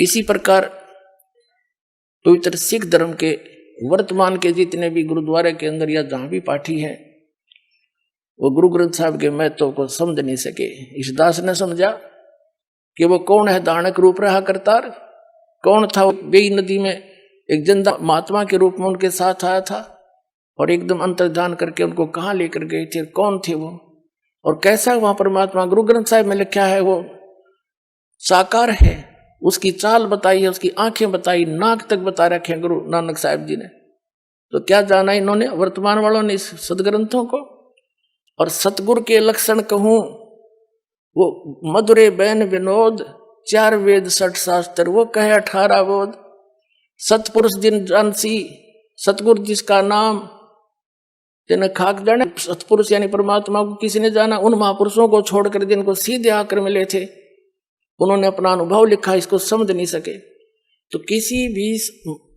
इसी प्रकार पवित्र सिख धर्म के वर्तमान के जितने भी गुरुद्वारे के अंदर या जहां भी पाठी हैं, वो गुरु ग्रंथ साहब के महत्व को समझ नहीं सके। इस दास ने समझा कि वो कौन है दानक रूप रहा करतार, कौन था वो बेई नदी में एक जिंदा महात्मा के रूप में उनके साथ आया था और एकदम अंतर्ध्यान करके उनको कहाँ लेकर गए थे, कौन थे वो और कैसा वहां परमात्मा गुरु ग्रंथ साहिब में लिखा है वो साकार है। उसकी चाल बताई है, उसकी आंखें बताई, नाक तक बता रखे गुरु नानक साहिब जी ने। तो क्या जाना इन्होंने वर्तमान वालों ने इस सदग्रंथों को। और सतगुरु के लक्षण कहूं वो मधुरे बैन विनोद, 4 वेद 60 शास्त्र, वो कहे 18 बोध। सतपुरुष जिन जानसी, सतगुरु जिसका नाम जिन्हें खाक जाने। सतपुरुष यानी परमात्मा को किसी ने जाना, उन महापुरुषों को छोड़कर जिनको सीधे आकर मिले थे, उन्होंने अपना अनुभव लिखा, इसको समझ नहीं सके। तो किसी भी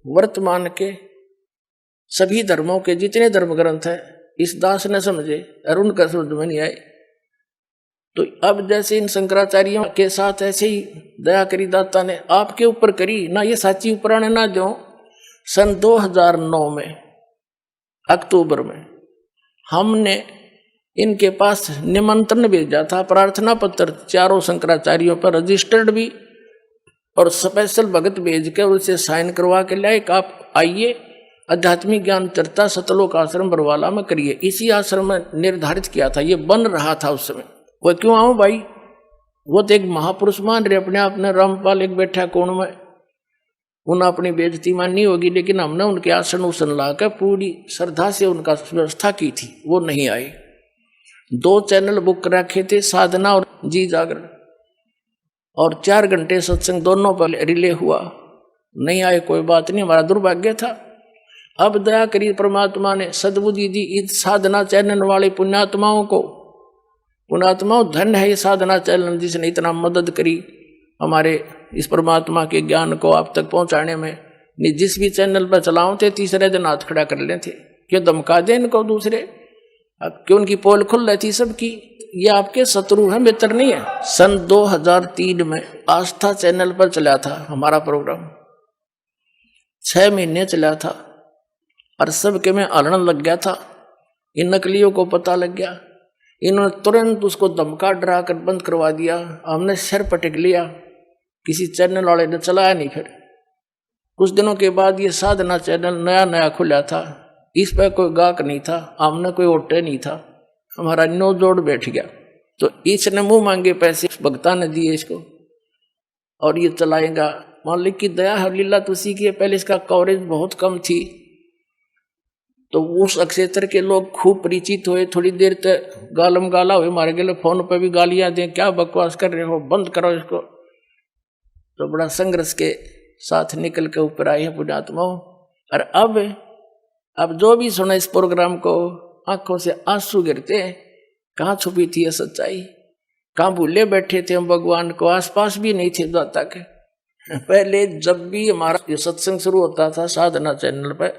वर्तमान के सभी धर्मों के जितने धर्म ग्रंथ है इस दास ने समझे और उनका समझ में नहीं आए। तो अब जैसे इन शंकराचार्यों के साथ ऐसे ही दया करी दाता ने आपके ऊपर करी ना, ये साची उपराणे ना जो सन 2009 में अक्टूबर में हमने इनके पास निमंत्रण भेजा था, प्रार्थना पत्र चारों शंकराचार्यों पर रजिस्टर्ड भी और स्पेशल भगत भेज के उसे साइन करवा के लाए कि आप आइए आध्यात्मिक ज्ञान चर्चा सतलोक आश्रम बरवाला में करिए। इसी आश्रम में निर्धारित किया था, ये बन रहा था उस समय। वो क्यों आऊं भाई, वो तो एक महापुरुष मान रहे अपने आप ने, रामपाल एक बैठा कोण में, उन्हें अपनी बेइज्जती माननी होगी, लेकिन हमने उनके आसन उसन लाकर पूरी श्रद्धा से उनका व्यवस्था की थी, वो नहीं आए। 2 चैनल बुक रखे थे, साधना और जी जागरण, और 4 घंटे सत्संग दोनों पर रिले हुआ, नहीं आए, कोई बात नहीं, हमारा दुर्भाग्य था। अब दया करी परमात्मा ने सद्बुद्धि दी इस साधना चैनल वाले पुण्यात्माओं को। पुण्यात्माओं धन है ये साधना चैनल जिसने इतना मदद करी हमारे इस परमात्मा के ज्ञान को आप तक पहुंचाने में। जिस भी चैनल पर चलाओ थे तीसरे दिन हाथ खड़ा कर लेते, क्यों धमका दे इनको दूसरे, क्यों उनकी पोल खुल रही थी सबकी, ये आपके शत्रु हैं, मित्र नहीं है। सन 2003 में आस्था चैनल पर चला था हमारा प्रोग्राम, 6 महीने चला था और सबके में आलण लग गया था। इन नकलियों को पता लग गया, इन्होंने तुरंत उसको धमका डरा कर बंद करवा दिया। हमने सिर पटक लिया, किसी चैनल वाले ने चलाया नहीं। फिर कुछ दिनों के बाद ये साधना चैनल नया नया खुला था, इस पर कोई गाहक नहीं था, हमने कोई ओटे नहीं था, हमारा नो जोड़ बैठ गया। तो इसने मुंह मांगे पैसे भक्ता ने दिए इसको और ये चलाएगा। मालिक की दया है, लीला तुसी की। पहले इसका कवरेज बहुत कम थी, तो उस क्षेत्र के लोग खूब परिचित हुए। थोड़ी देर तक गालम गाला हुए, मारे गए फोन पर भी गालियां दें, क्या बकवास कर रहे हो, बंद करो इसको। तो बड़ा संघर्ष के साथ निकल के ऊपर आए हैं पुण्यात्माओं। और अब जो भी सुना इस प्रोग्राम को, आंखों से आंसू गिरते हैं। कहाँ छुपी थी ये सच्चाई, कहाँ भूले बैठे थे हम भगवान को, आसपास भी नहीं थे दाता के। पहले जब भी हमारा ये सत्संग शुरू होता था साधना चैनल पर,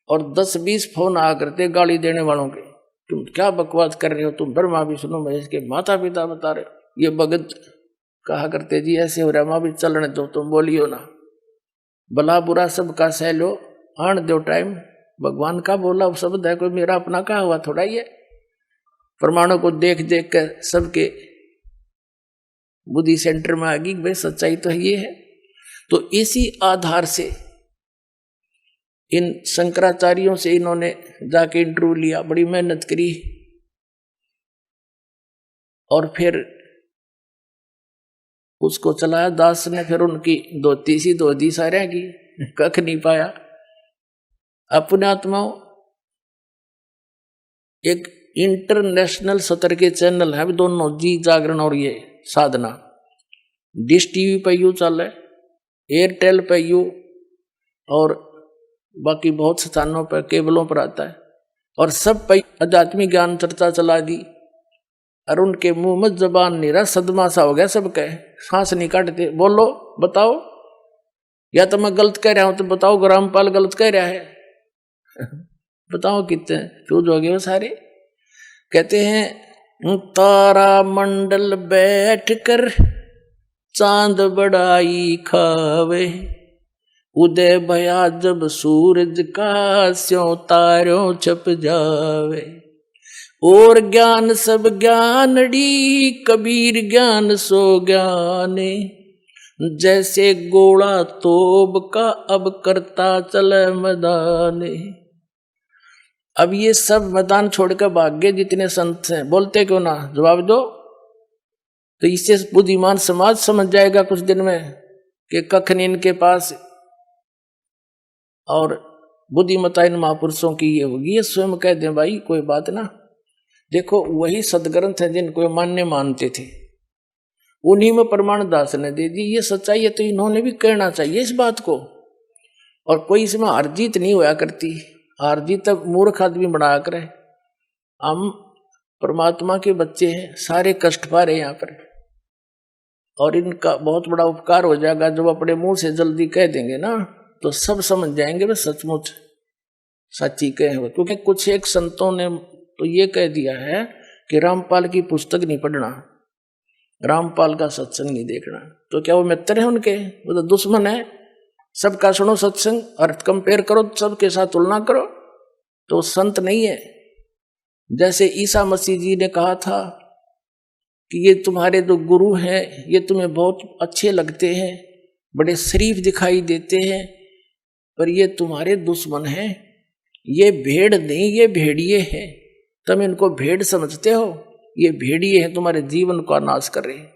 और 10-20 फोन आ करते गाली देने वालों के, तुम क्या बकवास कर रहे हो, तुम ब्रह्मा विष्णु महेश के माता पिता बता रहे हो। ये भगत कहा करते जी ऐसे हो रहा, माँ भी चलने दो, तुम बोलियो ना, भला बुरा सबका सह लो, आन दो टाइम। भगवान का बोला शब्द है, कोई मेरा अपना कहा हुआ थोड़ा ही है। प्रमाणों को देख देख कर सबके बुद्धि सेंटर में आ गई, भाई सच्चाई तो ये है। तो इसी आधार से इन शंकराचार्यों से इन्होंने जाके इंटरव्यू लिया, बड़ी मेहनत करी, और फिर उसको चलाया दास ने। फिर उनकी धोती सारे की कख नहीं पाया। अपने आत्माओं एक इंटरनेशनल स्तर के चैनल है दोनों, जी जागरण और ये साधना। डिश टीवी पे यू चल है, एयरटेल पे यू, और बाकी बहुत स्थानों पर केबलों पर आता है, और सब पे आध्यात्मिक ज्ञान चर्चा चला दी। और उनके मुंह में जबान नहीं रहा, सदमा सा हो गया सबके, सांस नहीं काटते। बोलो बताओ, या तो मैं गलत कह रहा हूं तो बताओ, रामपाल गलत कह रहा है बताओ कितने चूज हो गए वो सारे। कहते हैं तारा मंडल बैठ कर चांद बड़ाई खावे, उदय भया जब सूरज का, स्यों तारों छप जावे। और ज्ञान सब ज्ञानड़ी, कबीर ज्ञान सो ज्ञाने, जैसे गोला तोब का अब करता चले मैदाने। अब ये सब मैदान छोड़कर भाग गए जितने संत हैं, बोलते क्यों ना, जवाब दो। तो इससे बुद्धिमान समाज समझ जाएगा कुछ दिन में कि कख नहीं इनके पास, और बुद्धिमता इन महापुरुषों की ये होगी। ये स्वयं कह दें भाई कोई बात ना। देखो वही सदग्रंथ है जिनको मान्य मानते थे, उन्हीं में प्रमाण दास ने दे दी। ये सच्चाई है तो इन्होंने भी कहना चाहिए इस बात को। और कोई इसमें हार जीत नहीं होया करती, हार जीत तब मूर्ख आदमी बना करे। हम परमात्मा के बच्चे हैं, सारे कष्ट पा रहे यहाँ पर, और इनका बहुत बड़ा उपकार हो जाएगा जब अपने मुंह से जल्दी कह देंगे ना, तो सब समझ जाएंगे वे सचमुच सच्ची कहे हो। क्योंकि कुछ एक संतों ने तो ये कह दिया है कि रामपाल की पुस्तक नहीं पढ़ना, रामपाल का सत्संग नहीं देखना। तो क्या वो मित्र है उनके? वो तो दुश्मन है। सबका सुनो सत्संग और कंपेयर करो, सबके साथ तुलना करो, तो संत नहीं है। जैसे ईसा मसीह जी ने कहा था कि ये तुम्हारे जो गुरु हैं ये तुम्हें बहुत अच्छे लगते हैं, बड़े शरीफ दिखाई देते हैं, पर ये तुम्हारे दुश्मन हैं। ये भेड़ नहीं, ये भेड़िए हैं। तुम इनको भेड़ समझते हो, ये भेड़िए हैं, तुम्हारे जीवन का नाश कर रहे हैं।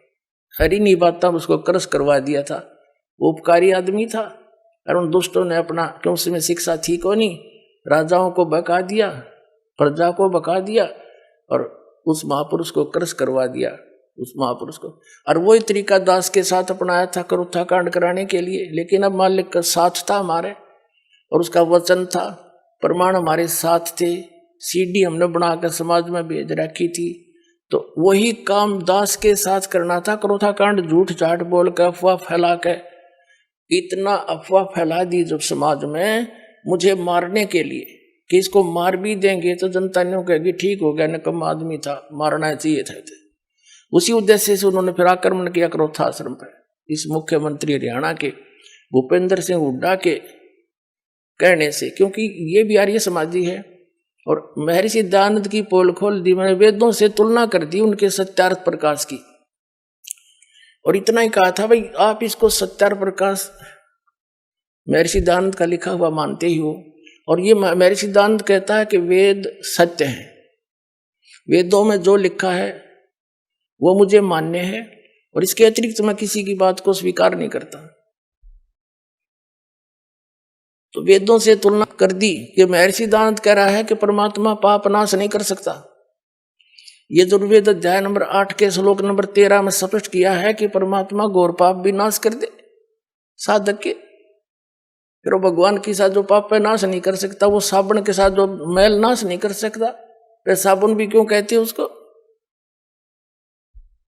हरी नहीं बात था, उसको क्रश करवा दिया था। वो उपकारी आदमी था, और उन दुष्टों ने अपना, क्यों उसमें शिक्षा थी को नहीं, राजाओं को बका दिया, प्रजा को बका दिया, और उस महापुरुष को क्रश करवा दिया, उस महापुरुष को। और वही तरीका दास के साथ अपनाया था करुथा कांड कराने के लिए। लेकिन अब मालिक का साथ था हमारे, और उसका वचन था, प्रमाण हमारे साथ थे, सीडी हमने बनाकर समाज में भेज रखी थी। तो वही काम दास के साथ करना था। करुथा कांड झूठ झाट बोल कर, अफवाह फैला के, इतना अफवाह फैला दी जब समाज में मुझे मारने के लिए कि इसको मार भी देंगे तो जनता नहीं कहेगी ठीक हो गया, निकम्मा आदमी था, मारना चाहिए था। उसी उद्देश्य से उन्होंने फिर आक्रमण किया करोथा आश्रम पर। इस मुख्यमंत्री हरियाणा के भूपेंद्र सिंह हुड्डा के कहने से, क्योंकि ये भी आर्य समाजी है। और महर्षि दयानंद की पोल खोल दी, मैंने वेदों से तुलना कर दी उनके सत्यार्थ प्रकाश की, और इतना ही कहा था भाई आप इसको सत्यार्थ प्रकाश महर्षि दयानंद का लिखा हुआ मानते ही हो। और ये महर्षि दयानंद कहता है कि वेद सत्य है, वेदों में जो लिखा है वो मुझे मान्य है, और इसके अतिरिक्त मैं किसी की बात को स्वीकार नहीं करता। तो वेदों से तुलना कर दी कि महर्षि दयानंद कह रहा है कि परमात्मा पाप नाश नहीं कर सकता। ये दुर्वेद अध्याय नंबर 8 के श्लोक नंबर 13 में स्पष्ट किया है कि परमात्मा घोर पाप भी नाश कर दे साधक के। फिर वो भगवान के साथ जो पाप है नाश नहीं कर सकता, वो साबुन के साथ जो मैल नाश नहीं कर सकता, फिर साबुन भी क्यों कहते हैं उसको?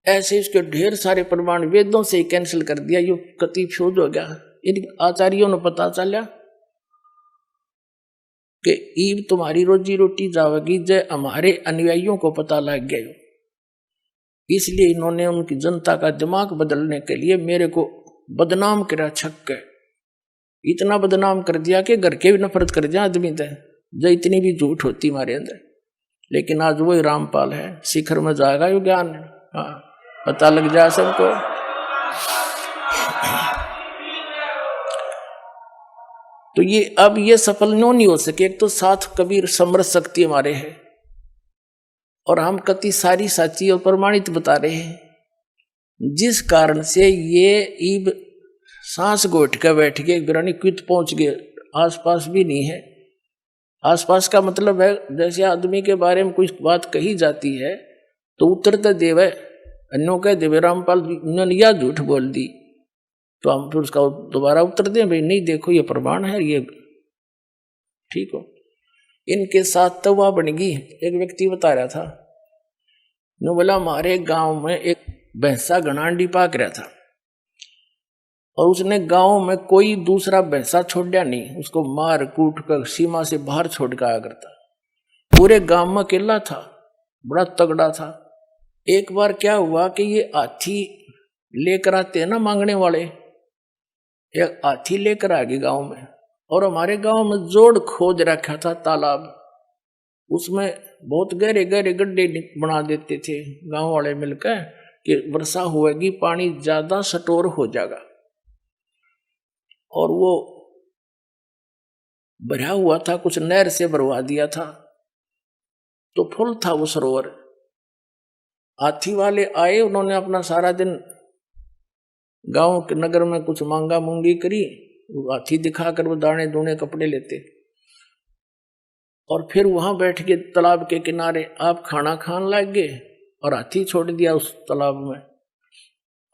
ऐसे इसके ढेर सारे प्रमाण वेदों से ही कैंसिल कर दिया। ये कति फ्यूज हो गया। इन आचार्यों ने पता चला कि ईब तुम्हारी रोजी रोटी जावेगी, जय हमारे अनुयायियों को पता लग गया। इसलिए इन्होंने उनकी जनता का दिमाग बदलने के लिए मेरे को बदनाम करा, छक्के इतना बदनाम कर दिया कि घर के भी नफरत कर दिया आदमी थे, जो इतनी भी झूठ होती हमारे अंदर। लेकिन आज वही रामपाल है, शिखर में जाएगा यो ज्ञान। हाँ, पता लग जाए सबको। तो ये अब ये सफल नहीं हो सके। एक तो साथ कबीर समर्थ शक्ति हमारे है, और हम कति सारी साची और प्रमाणित बता रहे हैं, जिस कारण से ये ईब सांस घोट के बैठ गए, ग्रानी क्वित पहुंच गए, आसपास भी नहीं है। आसपास का मतलब है जैसे आदमी के बारे में कुछ बात कही जाती है तो उत्तर देवे, अन्यों कह देवे रामपाल उन्होंने यह झूठ बोल दी, तो हम फिर उसका दोबारा उत्तर दें भाई नहीं देखो ये प्रमाण है, ये ठीक हो। इनके साथ तो वह बन गई। एक व्यक्ति बता रहा था, नो बोला हमारे गांव में एक भैंसा घनांडी पाक रहा था, और उसने गांव में कोई दूसरा भैंसा छोड़ा नहीं, उसको मार कूट कर सीमा से बाहर छोड़ के आया करता। पूरे गांव में अकेला था, बड़ा तगड़ा था। एक बार क्या हुआ कि ये हाथी लेकर आते हैं ना मांगने वाले, एक हाथी लेकर आ गए गांव में, और हमारे गांव में जोड़ खोद रखा था तालाब, उसमें बहुत गहरे गहरे गड्ढे बना देते थे गांव वाले मिलकर कि वर्षा होएगी पानी ज्यादा स्टोर हो जाएगा। और वो भरा हुआ था, कुछ नहर से भरवा दिया था, तो फुल था वो सरोवर। हाथी वाले आए, उन्होंने अपना सारा दिन गांव के नगर में कुछ मांगा मूंगी करी, हाथी दिखाकर वो दाने दूने कपड़े लेते, और फिर वहां बैठ के तालाब के किनारे आप खाना खान लग गए और हाथी छोड़ दिया उस तालाब में।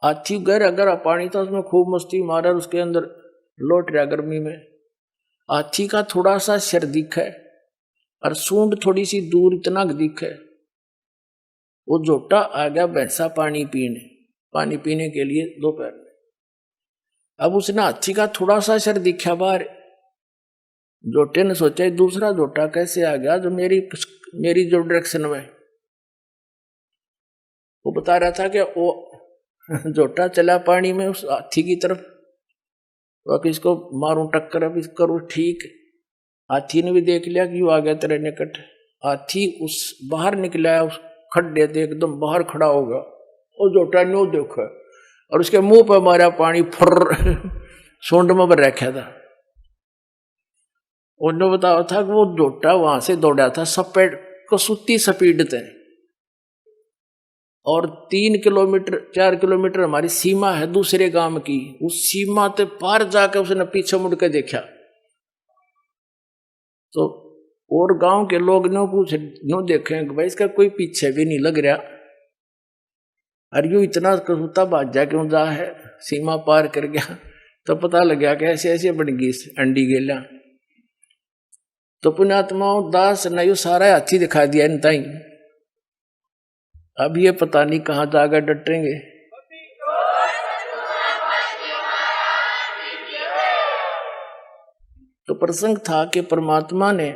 हाथी गहरा गहरा पानी था, उसमें खूब मस्ती मारा, उसके अंदर लौट रहा गर्मी में। हाथी का थोड़ा सा सिर दिखा है और सूंड थोड़ी सी दूर इतना दिखा है। वो जोटा आ गया भैंसा पानी पीने के लिए दोपहर में। अब उसने हाथी का थोड़ा सा सिर दिखा बाहर, जोटे ने सोचा दूसरा जोटा कैसे आ गया जो मेरी जो डायरेक्शन में। वो बता रहा था कि वो जोटा चला पानी में उस हाथी की तरफ, अब इसको मारूं टक्कर, अब इसको करूं ठीक। हाथी ने भी देख लिया कि वो आ गया तेरे निकट। हाथी उस बाहर निकला, उस खड्डे से एकदम बाहर खड़ा होगा, और जोटा नो देखा और उसके मुंह पर मारा पानी, फर सूंड में भर रखा था। उन्होंने बताया था कि वो जोटा वहां से दौड़ा था सपेट को सुती स्पीड थे, और 3 किलोमीटर 4 किलोमीटर हमारी सीमा है दूसरे गांव की, उस सीमा ते पार जाकर उसने पीछे मुड़ के देखा। तो और गांव के लोग नो देखे कि भाई इसका कोई पीछे भी नहीं लग रहा, और यूं इतना कसूता बाजा क्यों जा है, सीमा पार कर गया। तो पता लग गया कि ऐसे ऐसे बन गई अंडी गेला। तो पुण्यात्माओं दास ने यू सारा हाथी दिखा दिया इन ताई, अब ये पता नहीं कहां जाकर डटेंगे। तो प्रसंग था कि परमात्मा ने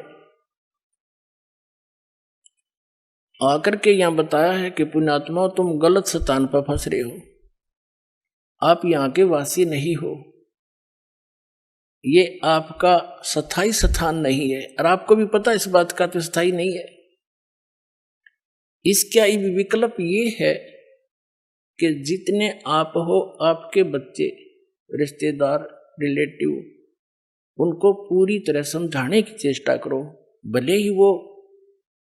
आकर के यहां बताया है कि पुण्यात्मा तुम गलत स्थान पर फंस रहे हो, आप यहां के वासी नहीं हो, ये आपका स्थायी स्थान नहीं है, और आपको भी पता इस बात का तो स्थायी नहीं है। इसका विकल्प ये है कि जितने आप हो, आपके बच्चे, रिश्तेदार, रिलेटिव, उनको पूरी तरह समझाने की चेष्टा करो, भले ही वो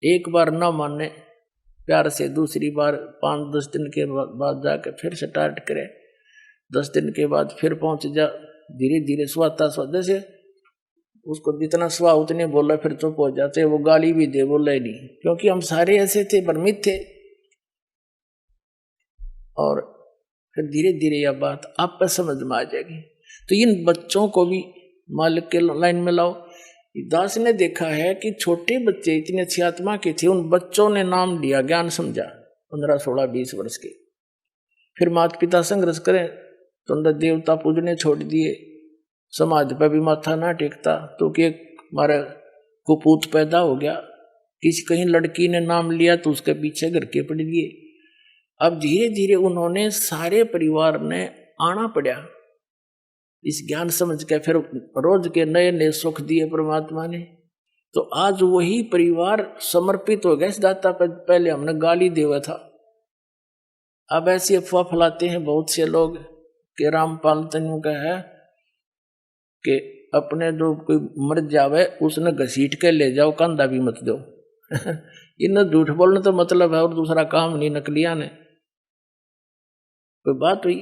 एक बार ना माने, प्यार से दूसरी बार 5-10 दिन के बाद जाकर फिर स्टार्ट करे, 10 दिन के बाद फिर पहुंच जा, धीरे धीरे स्वाता जैसे उसको जितना स्वा उतने बोला फिर चुप हो जाते, वो गाली भी दे बोला ही नहीं, क्योंकि हम सारे ऐसे थे, भ्रमित थे। और फिर धीरे धीरे यह बात आप पर समझ में आ जाएगी। तो इन बच्चों को भी मालिक के लाइन में लाओ। दास ने देखा है कि छोटे बच्चे इतने अच्छी आत्मा के थे, उन बच्चों ने नाम लिया, ज्ञान समझा, 15, 16, 20 वर्ष के। फिर माता पिता संघर्ष करें तो अंदर देवता पूजने छोड़ दिए, समाज पर भी माथा ना टेकता, तो कि हमारा कुपूत पैदा हो गया, किसी कहीं लड़की ने नाम लिया तो उसके पीछे घर के पड़ दिए। अब धीरे धीरे उन्होंने सारे परिवार ने आना पड़ा इस ज्ञान समझ के, फिर रोज के नए नए सुख दिए परमात्मा ने। तो आज वही परिवार समर्पित हो गया इस दाता पर। पहले हमने गाली देवा था, अब ऐसी अफवाह फैलाते हैं बहुत से लोग कि रामपाल तनु का है कि अपने जो कोई मर जावे उसने घसीट के ले जाओ, कंधा भी मत दो। इन झूठ बोलने तो मतलब है, और दूसरा काम नहीं नकलिया ने। कोई बात हुई,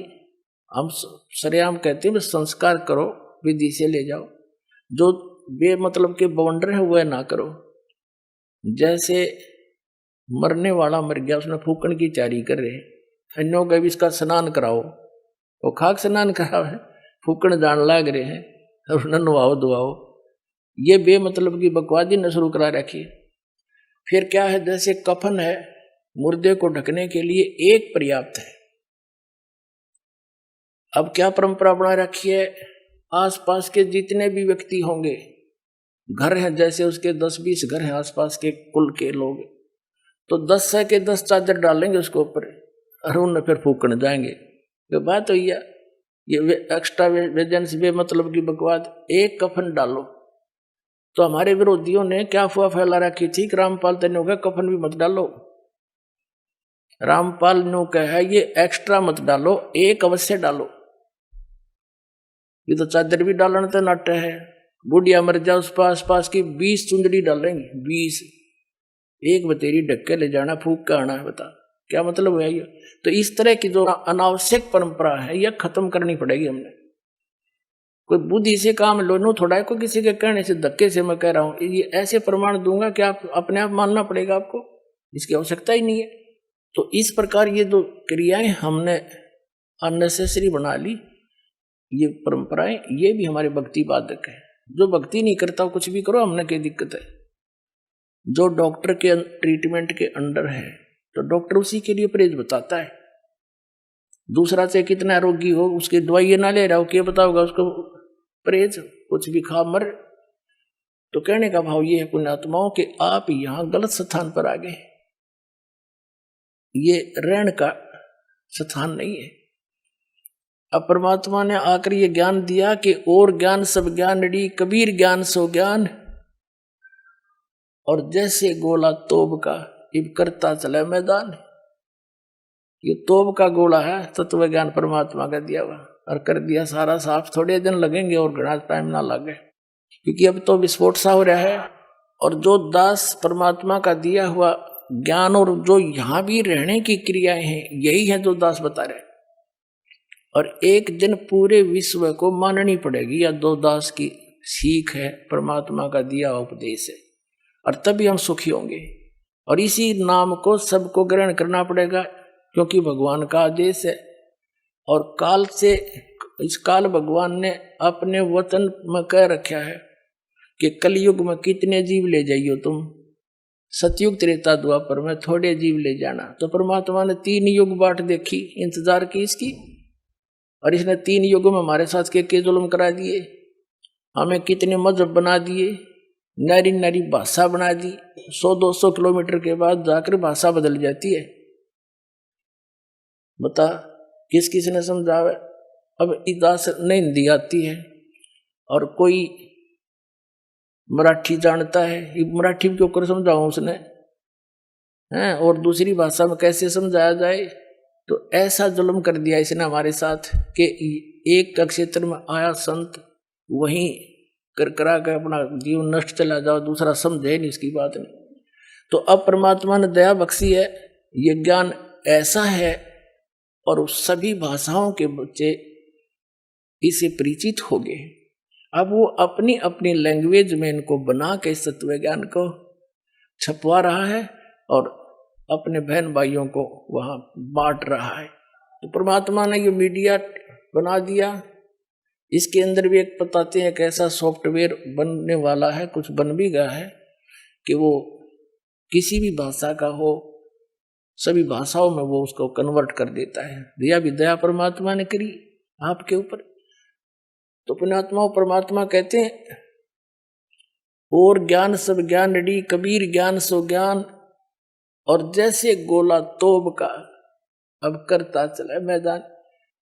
हम सरेआम कहते हैं संस्कार करो, विधि से ले जाओ, जो बेमतलब के बवंडर है वह ना करो। जैसे मरने वाला मर गया, उसने फूकन की तैयारी कर रहे, अन्यों का भी इसका स्नान कराओ, वो खाक स्नान कराओ है, फूकन जान लाग रहे हैं, और नहवाओ धुआओ, ये बेमतलब की बकवादी न शुरू करा रखी। फिर क्या है, जैसे कफन है, मुर्दे को ढकने के लिए एक पर्याप्त है। अब क्या परंपरा बना रखी है, आसपास के जितने भी व्यक्ति होंगे, घर हैं जैसे उसके 10-20 घर हैं आसपास के कुल के लोग, तो 10 से के 10 चादर डालेंगे उसके ऊपर, और उन्हें फिर फूकने जाएंगे। ये बात हुई है। ये एक्स्ट्रा वेजेंस मतलब की बकवाद। एक कफन डालो तो हमारे विरोधियों ने क्या अफवाह फैला रखी थी कि रामपाल तेने कहा कफन भी मत डालो। रामपाल ने कहा ये एक्स्ट्रा मत डालो, एक अवश्य डालो। ये तो चादर भी डालने तो नाट्य है। बुढ़िया मर जाओ उस पास की 20 चुंदड़ी डालेंगे, 20 एक बतेरी ढक के ले जाना, फूक के आना है। बता क्या मतलब है ये। तो इस तरह की जो अनावश्यक परंपरा है यह खत्म करनी पड़ेगी हमने। कोई बुद्धि से काम लो, नो थोड़ा को किसी के कहने से धक्के से मैं कह रहा हूं ये ऐसे प्रमाण दूंगा कि आप अपने आप मानना पड़ेगा आपको, इसकी आवश्यकता ही नहीं है। तो इस प्रकार ये जो क्रियाएं हमने अननेसेसरी बना ली, ये परंपराएं, ये भी हमारे भक्ति बाधक है। जो भक्ति नहीं करता कुछ भी करो, हमने क्या दिक्कत है। जो डॉक्टर के ट्रीटमेंट के अंडर है तो डॉक्टर उसी के लिए परहेज बताता है। दूसरा से कितना रोगी हो उसकी दवाई ना ले रहा हो, क्या बताओगा उसको परहेज, कुछ भी खा मर। तो कहने का भाव ये है पुण्यात्माओं कि आप यहां गलत स्थान पर आ गए, ये रहने का स्थान नहीं है। अब परमात्मा ने आकर ये ज्ञान दिया कि और ज्ञान सब ज्ञान डी, कबीर ज्ञान सो ज्ञान। और जैसे गोला तोब का इब करता चला मैदान। ये तोब का गोला है तत्व ज्ञान परमात्मा का दिया हुआ, और कर दिया सारा साफ। थोड़े दिन लगेंगे और घना टाइम ना लगे, क्योंकि अब तो विस्फोट सा हो रहा है। और जो दास परमात्मा का दिया हुआ ज्ञान और जो यहां भी रहने की क्रियाएं हैं, यही है जो दास बता रहे। और एक दिन पूरे विश्व को माननी पड़ेगी या दो दास की सीख है, परमात्मा का दिया हुआ उपदेश है, और तभी हम सुखी होंगे। और इसी नाम को सबको ग्रहण करना पड़ेगा, क्योंकि भगवान का आदेश है। और काल से इस काल भगवान ने अपने वचन में कह रखा है कि कलयुग में कितने जीव ले जाइयो तुम, सतयुग त्रेता द्वापर में थोड़े जीव ले जाना। तो परमात्मा ने 3 युग बाट देखी, इंतजार की इसकी, और इसने 3 युगों में हमारे साथ के जुल्म करा दिए। हमें कितने मजहब बना दिए, नरी नरी भाषा बना दी। 100-200 किलोमीटर के बाद जाकर भाषा बदल जाती है। बता किस किस ने समझावे। अब इदास नहीं हिंदी आती है और कोई मराठी जानता है, मराठी क्यों कर समझाऊं उसने हैं, और दूसरी भाषा में कैसे समझाया जाए। तो ऐसा जुल्म कर दिया इसने हमारे साथ कि एक क्षेत्र में आया संत वहीं कर करा कर अपना जीवन नष्ट चला जाओ, दूसरा समझे नहीं इसकी बात नहीं। तो अब परमात्मा ने दया बख्शी है, ये ज्ञान ऐसा है और सभी भाषाओं के बच्चे इसे परिचित हो गए। अब वो अपनी अपनी लैंग्वेज में इनको बना के तत्व ज्ञान को छपवा रहा है और अपने बहन भाइयों को वहां बांट रहा है। तो परमात्मा ने ये मीडिया बना दिया। इसके अंदर भी एक बताते हैं कैसा सॉफ्टवेयर बनने वाला है, कुछ बन भी गया है, कि वो किसी भी भाषा का हो सभी भाषाओं में वो उसको कन्वर्ट कर देता है। दया भी दया परमात्मा ने करी आपके ऊपर। तो पुण्यात्मा परमात्मा कहते हैं और ज्ञान सब ज्ञान डी, कबीर ज्ञान सो ज्ञान। और जैसे गोला तोब का अब करता चला मैदान।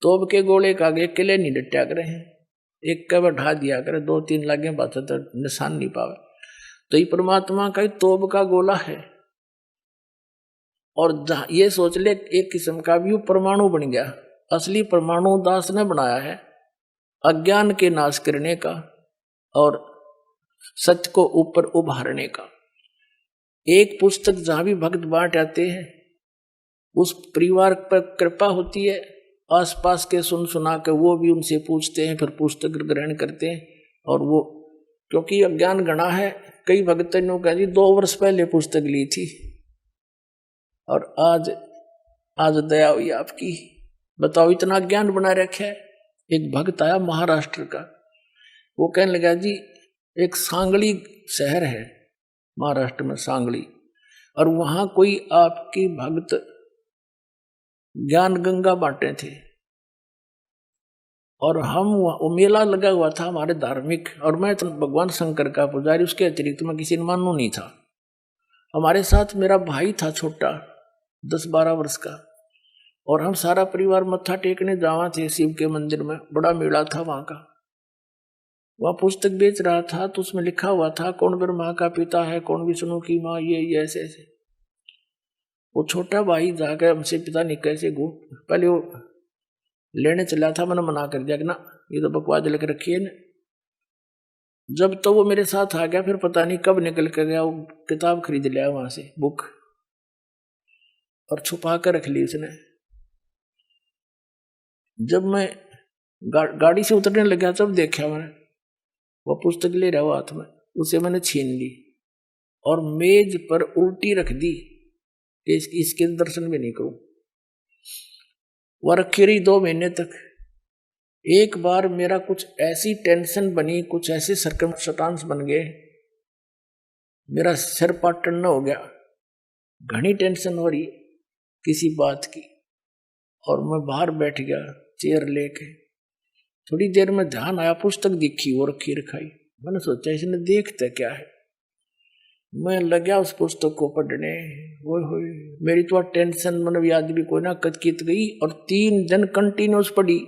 तोब के गोले का आगे किले नहीं डटा करे हैं, एक का बढ़ा दिया करे, 2-3 लगे बात तो निशान नहीं पावे। तो ये परमात्मा का ही तोब का गोला है। और ये सोच ले एक किस्म का भी परमाणु बन गया। असली परमाणु दास ने बनाया है, अज्ञान के नाश करने का और सत्य को ऊपर उभारने का। एक पुस्तक जहां भी भक्त बांट आते हैं उस परिवार पर कृपा होती है, आसपास के सुन सुना के वो भी उनसे पूछते हैं, फिर पुस्तक ग्रहण करते हैं। और वो क्योंकि अज्ञान गणा है, कई भक्तों ने कहा जी 2 वर्ष पहले पुस्तक ली थी और आज दया हुई आपकी। बताओ इतना ज्ञान बना रखा है। एक भक्त आया महाराष्ट्र का, वो कहने लगा जी एक सांगली शहर है महाराष्ट्र में, सांगली, और वहां कोई आपकी भक्त ज्ञान गंगा बांटे थे। और हम वो मेला लगा हुआ था हमारे धार्मिक, और मैं तो भगवान शंकर का पुजारी, उसके अतिरिक्त मैं किसी ने मानू नहीं था। हमारे साथ मेरा भाई था छोटा 10-12 वर्ष का, और हम सारा परिवार मत्था टेकने जावा थे शिव के मंदिर में, बड़ा मेला था वहां का। वह पुस्तक बेच रहा था तो उसमें लिखा हुआ था कौन ब्रह्मा का पिता है, कौन विष्णु की माँ, ये ऐसे ऐसे। वो छोटा भाई जाकर हमसे पिता नहीं कैसे पहले वो लेने चला था, मैंने मना कर दिया कि ना ये तो बकवास लिख रखी है ना। जब तो वो मेरे साथ आ गया, फिर पता नहीं कब निकल कर गया, वो किताब खरीद लिया वहां से बुक और छुपा कर रख ली उसने। जब मैं गाड़ी से उतरने लगा तब देखा मैंने वो पुस्तक ले रहा हाथ में, उसे मैंने छीन ली और मेज पर उल्टी रख दी कि इसके दर्शन भी नहीं करूं। वह रखी रही 2 महीने तक। एक बार मेरा कुछ ऐसी टेंशन बनी, कुछ ऐसे सर्कमस्टांस बन गए, मेरा सिर पाटन हो गया, घनी टेंशन हो रही किसी बात की, और मैं बाहर बैठ गया चेयर लेके। थोड़ी देर में ध्यान आया, पुस्तक दिखी वो रखी रखाई। मैंने सोचा इसने देखता क्या है, मैं लगा उस पुस्तक को पढ़ने। वो मेरी तो टेंशन मतलब याद भी कोई ना कचकित गई, और 3 दिन कंटिन्यूस पढ़ी।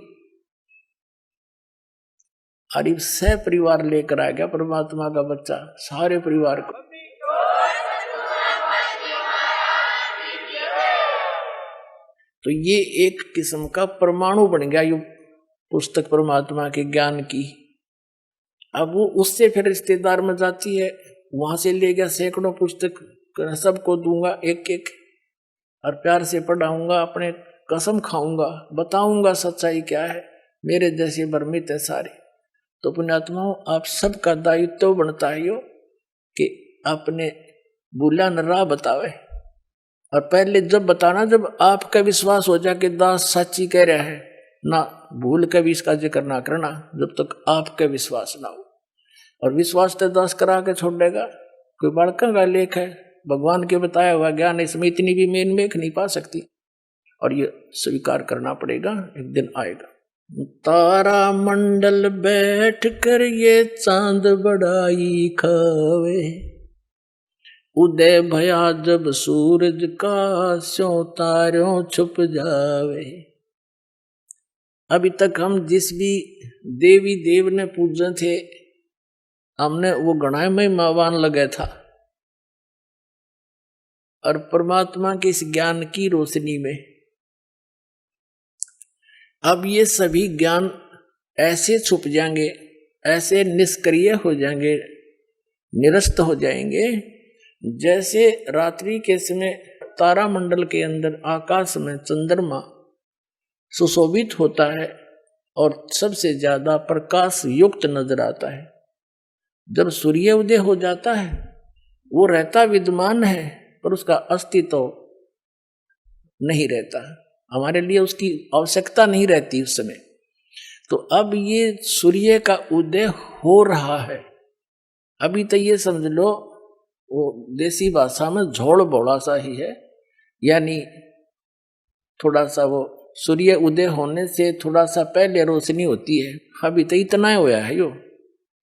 अरे सह परिवार लेकर आ गया परमात्मा का बच्चा, सारे परिवार को। तो ये एक किस्म का परमाणु बन गया ये पुस्तक परमात्मा के ज्ञान की। अब वो उससे फिर रिश्तेदार में जाती है, वहां से ले गया सैकड़ों पुस्तक, सबको दूंगा एक एक, और प्यार से पढ़ाऊंगा, अपने कसम खाऊंगा, बताऊंगा सच्चाई क्या है। मेरे जैसे भ्रमित है सारे। तो पुण्यात्माओं, आप सबका दायित्व बनता है यो कि अपने भूला न राह बतावे। और पहले जब बताना, जब आपका विश्वास हो जाए कि दास सच्ची कह रहा है, ना भूल के भी इसका जिक्र ना करना जब तक आपका विश्वास ना हो। और विश्वास तो दास करा के छोड़ देगा, कोई बड़का का लेख है, भगवान के बताया हुआ ज्ञान, इसमें इतनी भी मेन मेख नहीं पा सकती। और ये स्वीकार करना पड़ेगा, एक दिन आएगा। तारा मंडल बैठ कर ये चांद बड़ाई खावे, उदय भया जब सूरज का स्यों तारों छुप जावे। अभी तक हम जिस भी देवी देव ने पूजे थे, हमने वो गणाए महिमावान लगे था, और परमात्मा के इस ज्ञान की रोशनी में अब ये सभी ज्ञान ऐसे छुप जाएंगे, ऐसे निष्क्रिय हो जाएंगे, निरस्त हो जाएंगे, जैसे रात्रि के समय तारामंडल के अंदर आकाश में चंद्रमा सुशोभित होता है और सबसे ज्यादा प्रकाश युक्त नजर आता है। जब सूर्य उदय हो जाता है, वो रहता विद्यमान है पर उसका अस्तित्व नहीं रहता, हमारे लिए उसकी आवश्यकता नहीं रहती उस समय। तो अब ये सूर्य का उदय हो रहा है। अभी तो ये समझ लो वो देसी भाषा में झोल बोला सा ही है, यानी थोड़ा सा वो सूर्य उदय होने से थोड़ा सा पहले रोशनी होती है। अभी तो इतना होया है यो।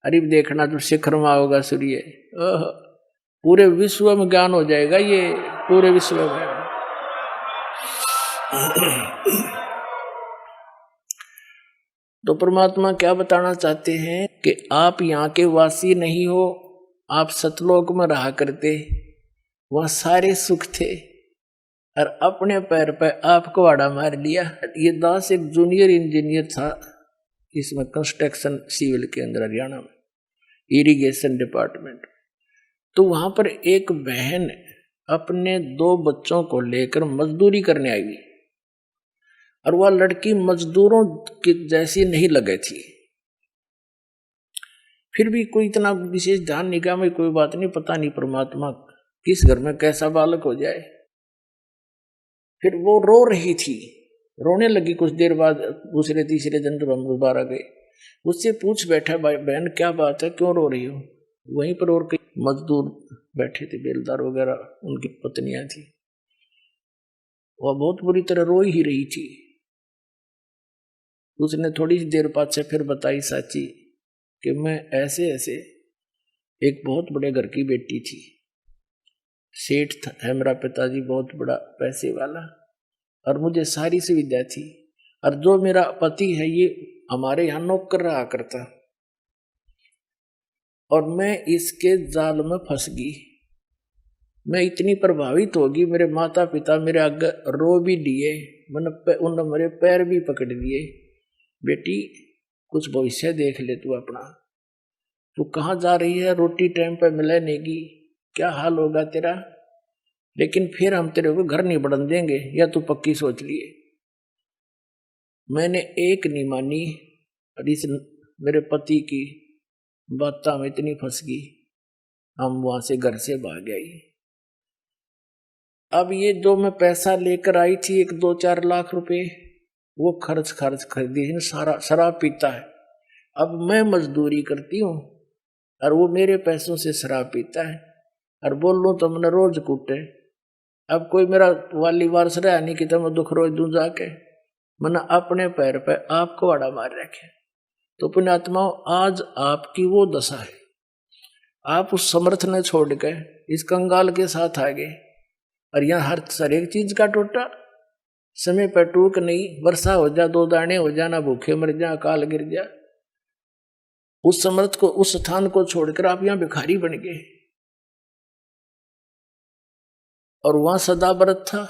अरे देखना जो शिखर में होगा सूर्य, पूरे विश्व में ज्ञान हो जाएगा ये, पूरे विश्व में। तो परमात्मा क्या बताना चाहते हैं कि आप यहाँ के वासी नहीं हो, आप सतलोक में रहा करते, वहां सारे सुख थे, और अपने पैर पर आपको आड़ा मार लिया। ये दास एक जूनियर इंजीनियर था इसमें, कंस्ट्रक्शन सिविल के अंदर, हरियाणा में इरिगेशन डिपार्टमेंट। तो वहां पर एक बहन अपने 2 बच्चों को लेकर मजदूरी करने आई, और वह लड़की मजदूरों की जैसी नहीं लगे थी। फिर भी कोई इतना विशेष ध्यान निगाह में, कोई बात नहीं, पता नहीं परमात्मा किस घर में कैसा बालक हो जाए। फिर वो रो रही थी, रोने लगी। कुछ देर बाद दूसरे तीसरे दिन जब हम दोबारा गए, उससे पूछ बैठा, भाई बहन क्या बात है, क्यों रो रही हो? वहीं पर और कई मजदूर बैठे थे, बेलदार वगैरह, उनकी पत्नियां थी। वह बहुत बुरी तरह रो ही रही थी। उसने थोड़ी देर बाद से फिर बताई साची कि मैं ऐसे ऐसे एक बहुत बड़े घर की बेटी थी, सेठ था है मेरा पिताजी, बहुत बड़ा पैसे वाला, और मुझे सारी सुविधा थी। और जो मेरा पति है ये हमारे यहाँ नौकर रहा करता, और मैं इसके जाल में फंस गई। मैं इतनी प्रभावित होगी, मेरे माता पिता मेरे आगे रो भी दिए, उन्होंने मेरे पैर भी पकड़ लिए, बेटी कुछ भविष्य देख ले तू अपना, तू कहाँ जा रही है, रोटी टाइम पर मिले नेगी, क्या हाल होगा तेरा, लेकिन फिर हम तेरे को घर नहीं बढ़न देंगे, या तू पक्की सोच लिए। मैंने एक नहीं मानी और इस मेरे पति की बात में इतनी फंस गई, हम वहां से घर से भाग गए। अब ये जो मैं पैसा लेकर आई थी 1-2-4 लाख रुपए, वो खर्च खरीदी, सारा शराब पीता है। अब मैं मजदूरी करती हूँ और वो मेरे पैसों से शराब पीता है, और बोल लूँ तो मैंने रोज कूटे। अब कोई मेरा वाली वारस रहा नहीं कि तो मैं दुख रोज दूं जाके, मैंने अपने पैर पे आपको आड़ा मार रखे। तो पुण्यात्माओं, आज आपकी वो दशा है, आप उस समर्थ ने छोड़ के इस कंगाल के साथ आ गए, और यहाँ हर एक चीज का टोटा, समय पर टूक नहीं, वर्षा हो जा 2 दाने हो जा, ना भूखे मर जा, अकाल गिर जा। उस समर्थ को, उस स्थान को छोड़कर आप यहाँ भिखारी बन गए, और वहां सदा व्रत था,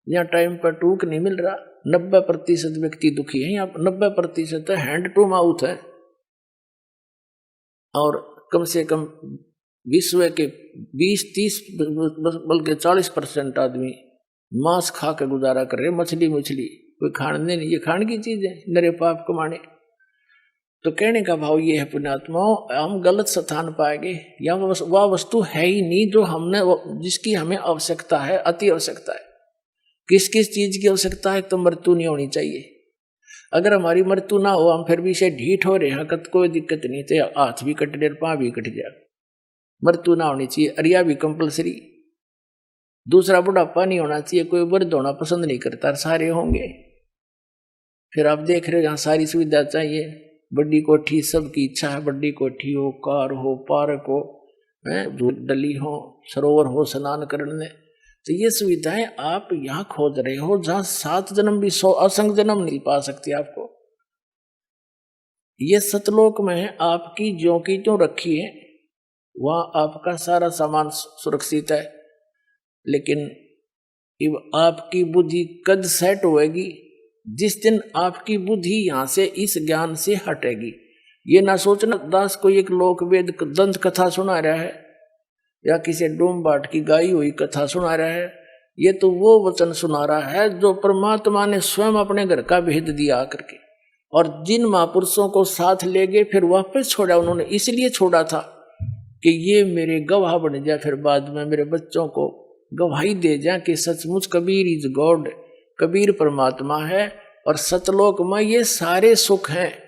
यहाँ टाइम पर टूक नहीं मिल रहा। 90% व्यक्ति दुखी है, यहाँ 90% हैंड टू माउथ है, और कम से कम विश्व के 20-30 बल्कि 40% आदमी मांस खा के गुजारा कर रहे, मछली कोई खाने नहीं, ये खाने की चीज है, नरे पाप कमाने। तो कहने का भाव ये है पुण्यात्माओं, हम गलत स्थान पाएंगे, या वह वस्तु है ही नहीं जो हमने, जिसकी हमें आवश्यकता है, अति आवश्यकता है। किस किस चीज की आवश्यकता है? तो मृत्यु नहीं होनी चाहिए। अगर हमारी मृत्यु ना हो, हम फिर भी से ढीठ हो रहे हैं, कोई दिक्कत नहीं, तो हाथ भी कट जाए, पाँव भी कट जाए, मृत्यु ना होनी चाहिए। अरिया भी कंपल्सरी। दूसरा, बुढ़ापा नहीं होना चाहिए, कोई वृद्ध होना पसंद नहीं करता, सारे होंगे। फिर आप देख रहे हो यहाँ सारी सुविधा चाहिए, बड़ी कोठी, सबकी इच्छा है बड़ी कोठी हो, कार हो, पार्क हो, डली हो, सरोवर हो स्नान करने। तो ये सुविधाएं आप यहाँ खोज रहे हो, जहाँ 7 जन्म भी 100 असंख्य जन्म नहीं पा सकती आपको। ये सतलोक में है, आपकी ज्यों की त्यों रखी है, वहां आपका सारा सामान सुरक्षित है। लेकिन आपकी बुद्धि कद सेट होएगी जिस दिन आपकी बुद्धि यहां से इस ज्ञान से हटेगी। ये ना सोचना दास को एक लोक वेद दंत कथा सुना रहा है, या किसी डोम बाट की गाई हुई कथा सुना रहा है। ये तो वो वचन सुना रहा है जो परमात्मा ने स्वयं अपने घर का भेद दिया करके, और जिन महापुरुषों को साथ ले गए फिर वापस छोड़ा, उन्होंने इसलिए छोड़ा था कि ये मेरे गवाह बन जाए, फिर बाद में मेरे बच्चों को गवाही दे जाए कि सचमुच कबीर इज गॉड, कबीर परमात्मा है, और सतलोक में ये सारे सुख हैं।